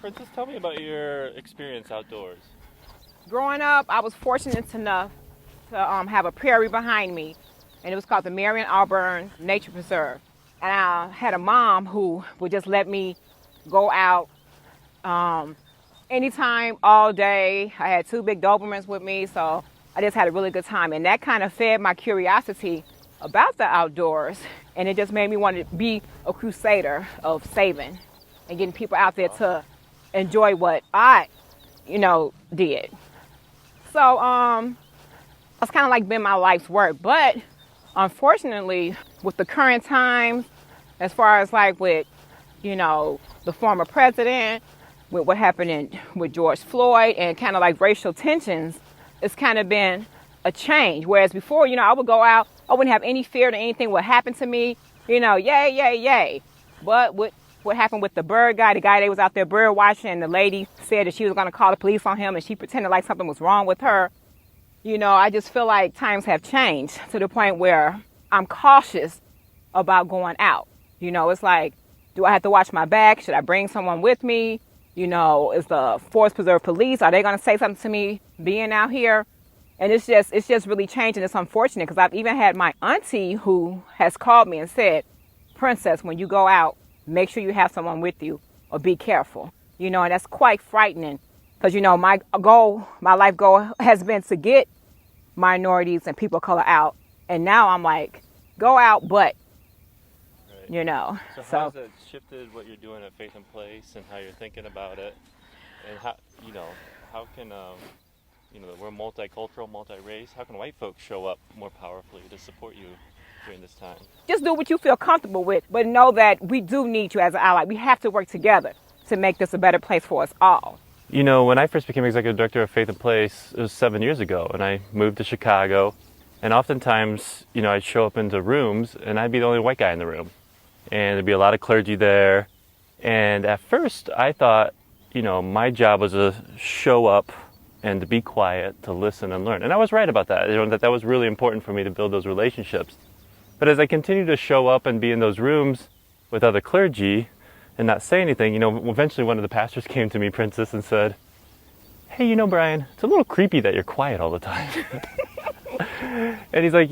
Princess, tell me about your experience outdoors. Growing up, I was fortunate enough to have a prairie behind me, and it was called the Marion Auburn Nature Preserve. And I had a mom who would just let me go out anytime, all day. I had two big Dobermans with me, so I just had a really good time. And that kind of fed my curiosity about the outdoors, and it just made me want to be a crusader of saving and getting people out there to enjoy what I, did. So it's kind of like been my life's work. But unfortunately, with the current times, as far as like with, the former president, with what happened with George Floyd and kind of like racial tensions, it's kind of been a change. Whereas before, I would go out, I wouldn't have any fear that anything would happen to me, yay, yay, yay. But what happened with the the guy that was out there bird watching, and the lady said that she was going to call the police on him, and she pretended like something was wrong with her. I just feel like times have changed to the point where I'm cautious about going out. It's like, do I have to watch my back? Should I bring someone with me? Is the Forest Preserve Police, are they going to say something to me being out here? And it's just really changing. It's unfortunate because I've even had my auntie who has called me and said, Princess, when you go out, make sure you have someone with you or be careful. And that's quite frightening because, my life goal has been to get minorities and people of color out. And now I'm like, go out, but, Right. So how has it shifted what you're doing at Faith and Place and how you're thinking about it? And how can, we're multicultural, multi-race. How can white folks show up more powerfully to support you during this time? Just do what you feel comfortable with, but know that we do need you as an ally. We have to work together to make this a better place for us all. When I first became executive director of Faith and Place, it was 7 years ago, and I moved to Chicago. And oftentimes, I'd show up into rooms, and I'd be the only white guy in the room. And there'd be a lot of clergy there. And at first, I thought, my job was to show up and to be quiet, to listen and learn. And I was right about that. That was really important for me to build those relationships. But as I continued to show up and be in those rooms with other clergy and not say anything, eventually one of the pastors came to me, Princess, and said, hey, Brian, it's a little creepy that you're quiet all the time. And he's like,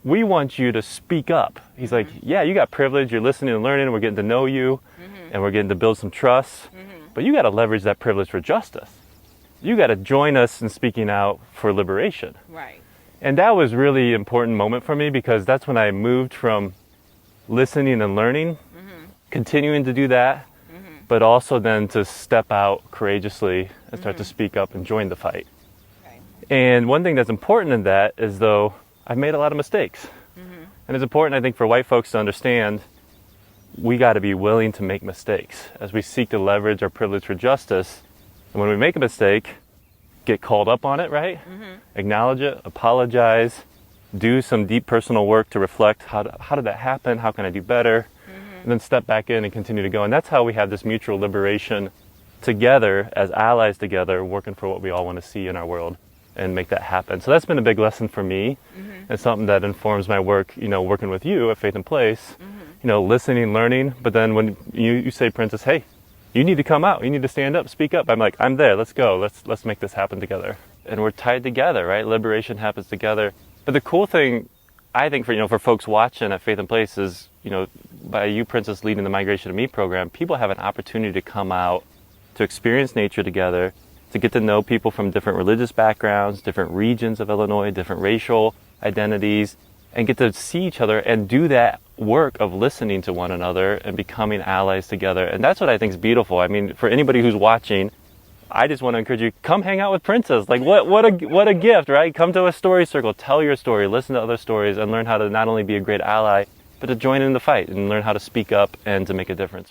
we want you to speak up. He's like, yeah, you got privilege, you're listening and learning, we're getting to know you, and we're getting to build some trust, but you got to leverage that privilege for justice. You got to join us in speaking out for liberation. Right. And that was really an important moment for me because that's when I moved from listening and learning, continuing to do that, but also then to step out courageously and start to speak up and join the fight. Right. And one thing that's important in that is, though, I've made a lot of mistakes. And it's important, I think, for white folks to understand we got to be willing to make mistakes as we seek to leverage our privilege for justice. And when we make a mistake, get called up on it, right? Acknowledge it, apologize, do some deep personal work to reflect how did that happen? How can I do better? And then step back in and continue to go. And that's how we have this mutual liberation together as allies together, working for what we all want to see in our world and make that happen. So that's been a big lesson for me and something that informs my work, working with you at Faith and Place, listening, learning. But then when you say, Princess, hey, you need to come out. You need to stand up, speak up. I'm like, I'm there. Let's go. Let's make this happen together. And we're tied together, right? Liberation happens together. But the cool thing, I think, for folks watching at Faith and Place is, by you, Princess, leading the Migration to Me program, people have an opportunity to come out, to experience nature together, to get to know people from different religious backgrounds, different regions of Illinois, different racial identities, and get to see each other and do that work of listening to one another and becoming allies together. And that's what I think is beautiful. I mean, for anybody who's watching, I just want to encourage you, come hang out with Princess. Like, what a gift, right? Come to a story circle, tell your story, listen to other stories, and learn how to not only be a great ally, but to join in the fight and learn how to speak up and to make a difference.